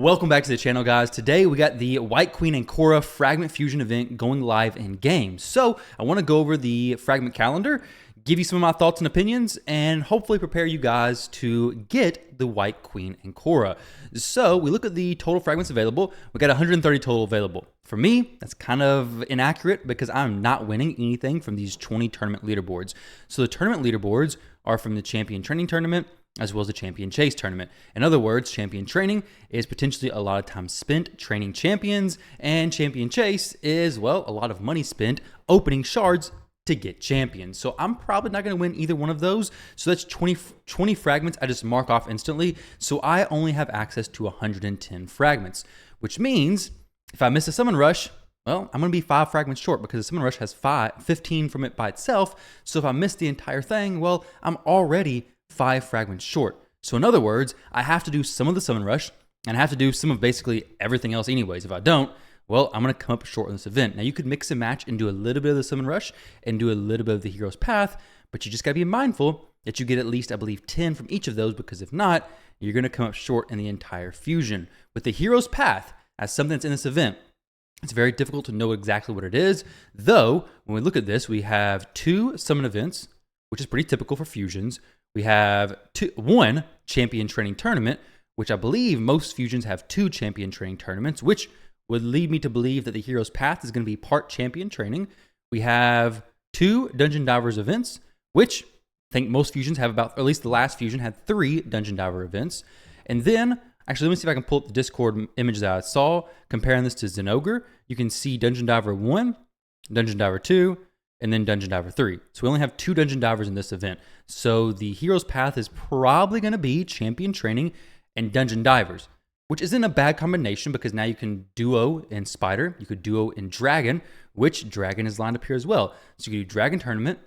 Welcome back to the channel, guys. Today we got the Wight Queen Ankora Fragment Fusion event going live in game. So I want to go over the fragment calendar, give you some of my thoughts and opinions, and hopefully prepare you guys to get the Wight Queen Ankora. So we look at the total fragments available. We got 130 total available. For me, that's kind of inaccurate because I'm not winning anything from these 20 tournament leaderboards. So the tournament leaderboards are from the Champion Training Tournament, as well as the Champion Chase Tournament. In other words, Champion Training is potentially a lot of time spent training champions, and Champion Chase is, well, a lot of money spent opening shards to get champions. So I'm probably not going to win either one of those. So that's 20 fragments I just mark off instantly. So I only have access to 110 fragments, which means if I miss a summon rush, well, I'm going to be 5 fragments short because the summon rush has 15 from it by itself. So if I miss the entire thing, well, I'm already 5 fragments short. So in other words, I have to do some of the summon rush and I have to do some of basically everything else anyways. If I don't, well, I'm going to come up short in this event. Now you could mix and match and do a little bit of the summon rush and do a little bit of the hero's path, but you just got to be mindful that you get at least, I believe, 10 from each of those, because if not, you're going to come up short in the entire fusion. With the hero's path as something that's in this event, it's very difficult to know exactly what it is, though when we look at this, we have 2 summon events, which is pretty typical for fusions. We have 1 champion training tournament, which I believe most fusions have 2 champion training tournaments, which would lead me to believe that the hero's path is going to be part champion training. We have 2 dungeon divers events, which I think most fusions have about, or at least the last fusion had 3 dungeon diver events. And then, actually, let me see if I can pull up the Discord image that I saw, comparing this to Zenogre. You can see Dungeon Diver 1, Dungeon Diver 2, and then Dungeon Diver 3. So we only have 2 Dungeon Divers in this event. So the hero's path is probably going to be champion training and Dungeon Divers, which isn't a bad combination because now you can duo in Spider, you could duo in Dragon, which Dragon is lined up here as well. So you can do Dragon Tournament,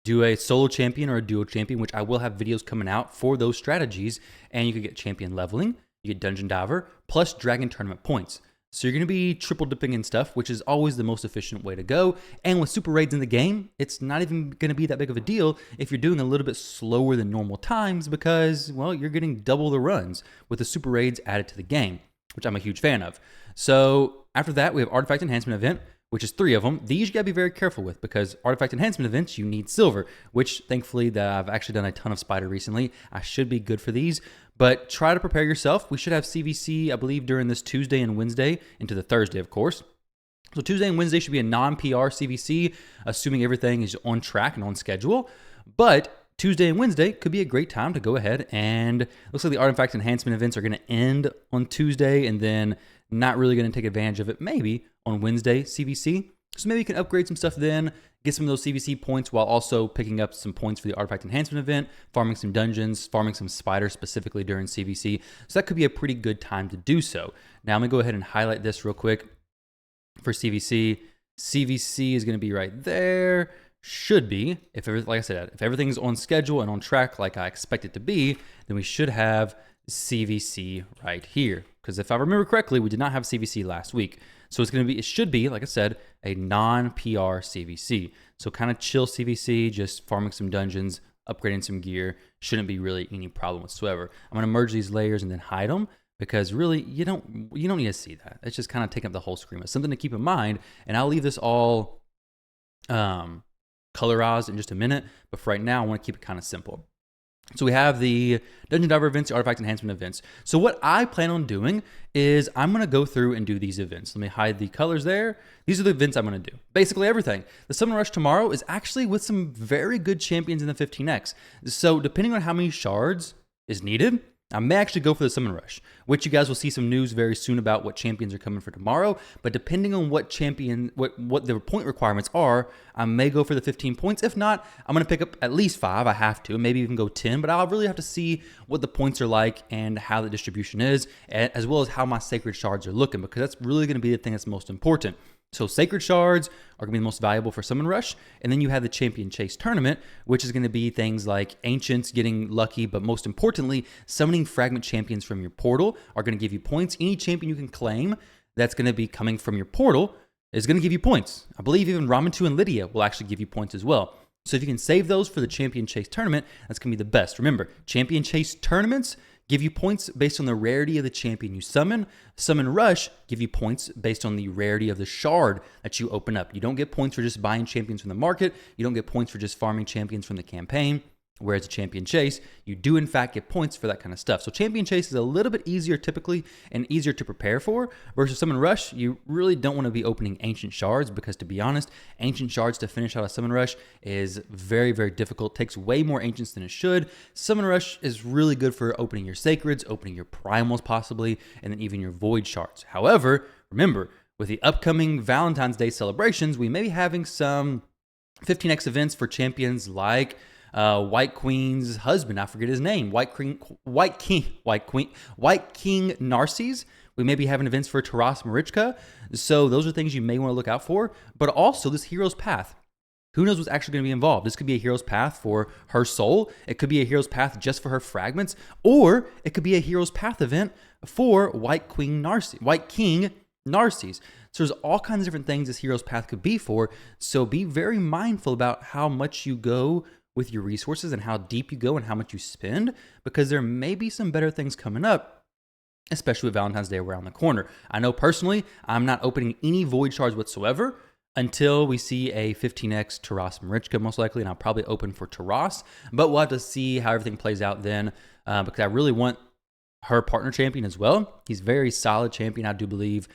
do a solo champion or a duo champion, which I will have videos coming out for those strategies, and you could get champion leveling, you get Dungeon Diver, plus Dragon Tournament points. So you're going to be triple dipping in stuff, which is always the most efficient way to go. And with super raids in the game, it's not even going to be that big of a deal if you're doing a little bit slower than normal times because, well, you're getting double the runs with the super raids added to the game, which I'm a huge fan of. So after that, we have Artifact Enhancement Event, which is 3 of them. These you got to be very careful with because Artifact Enhancement events, you need silver, which thankfully that I've actually done a ton of Spider recently. I should be good for these, but try to prepare yourself. We should have CVC, I believe, during this Tuesday and Wednesday into the Thursday, of course. So Tuesday and Wednesday should be a non-PR CVC, assuming everything is on track and on schedule. But Tuesday and Wednesday could be a great time to go ahead, and looks like the Artifact Enhancement events are going to end on Tuesday and then not really going to take advantage of it maybe on Wednesday CVC. So maybe you can upgrade some stuff then, get some of those CVC points while also picking up some points for the Artifact Enhancement event, farming some dungeons, farming some spiders specifically during CVC. So that could be a pretty good time to do so. Now I'm going to go ahead and highlight this real quick for CVC. CVC is going to be right there. Should be, like I said, if everything's on schedule and on track like I expect it to be, then we should have CVC right here. Because if I remember correctly, we did not have CVC last week. So it should be, like I said, a non-PR CVC. So kind of chill CVC, just farming some dungeons, upgrading some gear. Shouldn't be really any problem whatsoever. I'm going to merge these layers and then hide them because really you don't need to see that. It's just kind of taking up the whole screen. It's something to keep in mind, and I'll leave this all colorized in just a minute. But for right now, I want to keep it kind of simple. So we have the Dungeon Diver events, the Artifact Enhancement events. So what I plan on doing is I'm going to go through and do these events. Let me hide the colors there. These are the events I'm going to do. Basically everything. The Summon Rush tomorrow is actually with some very good champions in the 15X. So depending on how many shards is needed, I may actually go for the Summon Rush, which you guys will see some news very soon about what champions are coming for tomorrow. But depending on what champion, what the point requirements are, I may go for the 15 points. If not, I'm going to pick up at least 5. I have to, maybe even go 10. But I'll really have to see what the points are like and how the distribution is, as well as how my Sacred Shards are looking, because that's really going to be the thing that's most important. So Sacred Shards are going to be the most valuable for Summon Rush. And then you have the Champion Chase Tournament, which is going to be things like Ancients getting lucky, but most importantly, summoning Fragment Champions from your portal are going to give you points. Any champion you can claim that's going to be coming from your portal is going to give you points. I believe even Ramantu and Lydia will actually give you points as well. So if you can save those for the Champion Chase Tournament, that's going to be the best. Remember, Champion Chase Tournaments give you points based on the rarity of the champion you summon. Summon Rush give you points based on the rarity of the shard that you open up. You don't get points for just buying champions from the market. You don't get points for just farming champions from the campaign. Whereas the Champion Chase, you do in fact get points for that kind of stuff. So Champion Chase is a little bit easier typically and easier to prepare for versus Summon Rush. You really don't want to be opening Ancient Shards because, to be honest, Ancient Shards to finish out a Summon Rush is very, very difficult. It takes way more Ancients than it should. Summon Rush is really good for opening your Sacreds, opening your Primals possibly, and then even your Void Shards. However, remember, with the upcoming Valentine's Day celebrations, we may be having some 15x events for champions like Wight Queen's husband, I forget his name, Wight King Narcisse. We may be having events for Taras Marichka. So those are things you may want to look out for. But also this Hero's Path. Who knows what's actually going to be involved? This could be a Hero's Path for her soul. It could be a Hero's Path just for her fragments. Or it could be a Hero's Path event for Wight King Narcisse. So there's all kinds of different things this Hero's Path could be for. So be very mindful about how much you go with your resources and how deep you go and how much you spend, because there may be some better things coming up, especially with Valentine's Day around the corner. I know personally, I'm not opening any Void Shards whatsoever until we see a 15x Taras Marichka most likely, and I'll probably open for Taras, but we'll have to see how everything plays out then, because I really want her partner champion as well. He's a very solid champion, I do believe.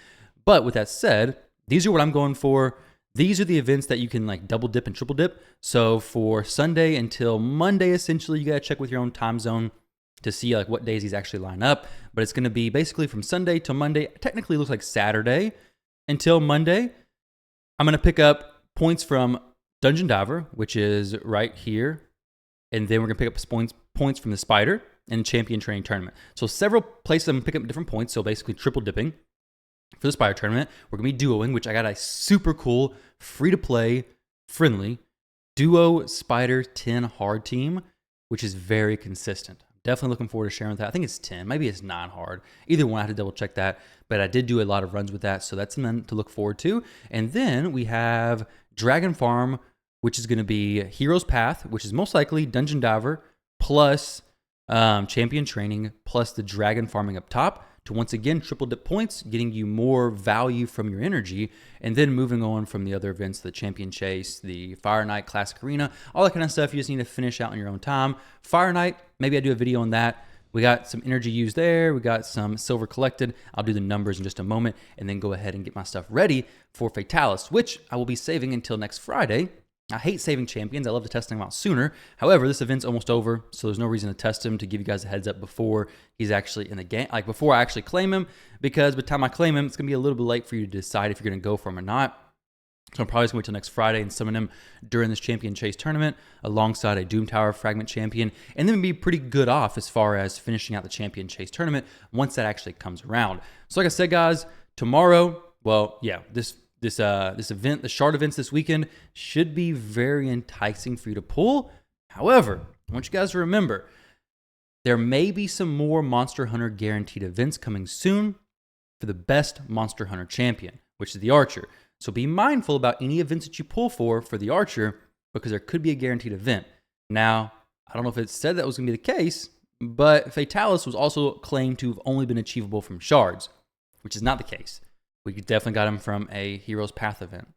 But with that said, these are what I'm going for. These are the events that you can like double dip and triple dip. So for Sunday until Monday, essentially, you got to check with your own time zone to see like what days these actually line up. But it's going to be basically from Sunday to Monday. Technically, it looks like Saturday until Monday. I'm going to pick up points from Dungeon Diver, which is right here. And then we're going to pick up points from the Spider and Champion Training Tournament. So several places I'm going to pick up different points. So basically triple dipping. For the Spider Tournament, we're going to be duoing, which I got a super cool, free-to-play, friendly duo Spider 10 hard team, which is very consistent. Definitely looking forward to sharing with that. I think it's 10. Maybe it's 9 hard. Either one, I have to double-check that. But I did do a lot of runs with that, so that's something to look forward to. And then we have Dragon Farm, which is going to be Hero's Path, which is most likely Dungeon Diver, plus Champion Training, plus the Dragon Farming up top, to once again triple dip points, getting you more value from your energy, and then moving on from the other events, the Champion Chase, the Fire Knight, Classic Arena, all that kind of stuff you just need to finish out in your own time. Fire Knight, maybe I do a video on that. We got some energy used there. We got some silver collected. I'll do the numbers in just a moment and then go ahead and get my stuff ready for Fatalis, which I will be saving until next Friday. I hate saving champions. I love to test them out sooner. However, this event's almost over, so there's no reason to test him, to give you guys a heads up before he's actually in the game, like before I actually claim him, because by the time I claim him, it's going to be a little bit late for you to decide if you're going to go for him or not. So I'm probably just going to wait till next Friday and summon him during this Champion Chase tournament alongside a Doom Tower Fragment champion, and then be pretty good off as far as finishing out the Champion Chase tournament once that actually comes around. So like I said, guys, tomorrow, well, yeah, this event, the shard events this weekend, should be very enticing for you to pull. However, I want you guys to remember, there may be some more Monster Hunter guaranteed events coming soon for the best Monster Hunter champion, which is the Archer. So be mindful about any events that you pull for the Archer, because there could be a guaranteed event. Now, I don't know if it said that was going to be the case, but Fatalis was also claimed to have only been achievable from shards, which is not the case. We definitely got him from a Hero's Path event,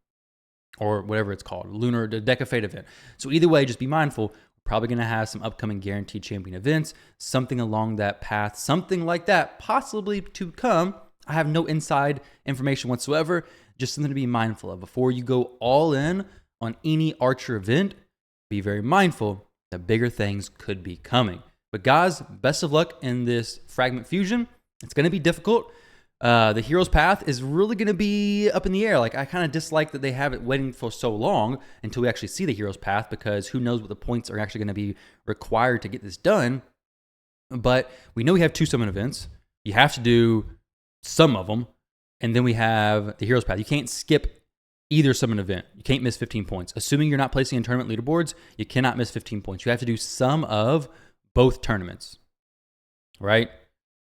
or whatever it's called, Lunar Deck of Fate event. So either way, just be mindful. We're probably going to have some upcoming guaranteed champion events, something along that path, something like that, possibly to come. I have no inside information whatsoever, just something to be mindful of. Before you go all in on any Archer event, be very mindful that bigger things could be coming. But guys, best of luck in this Fragment Fusion. It's going to be difficult. The Hero's Path is really going to be up in the air. Like, I kind of dislike that they have it waiting for so long until we actually see the Hero's Path, because who knows what the points are actually going to be required to get this done. But we know we have 2 summon events. You have to do some of them. And then we have the Hero's Path. You can't skip either summon event. You can't miss 15 points. Assuming you're not placing in tournament leaderboards, you cannot miss 15 points. You have to do some of both tournaments, right?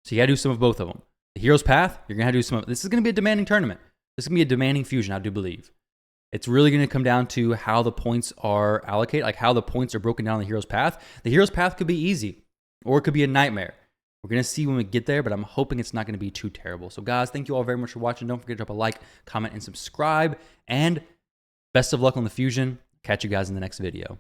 So you got to do some of both of them. The Hero's Path, you're going to have to do some of it. This is going to be a demanding tournament. This is going to be a demanding fusion, I do believe. It's really going to come down to how the points are allocated, like how the points are broken down on the Hero's Path. The Hero's Path could be easy, or it could be a nightmare. We're going to see when we get there, but I'm hoping it's not going to be too terrible. So guys, thank you all very much for watching. Don't forget to drop a like, comment, and subscribe. And best of luck on the Fusion. Catch you guys in the next video.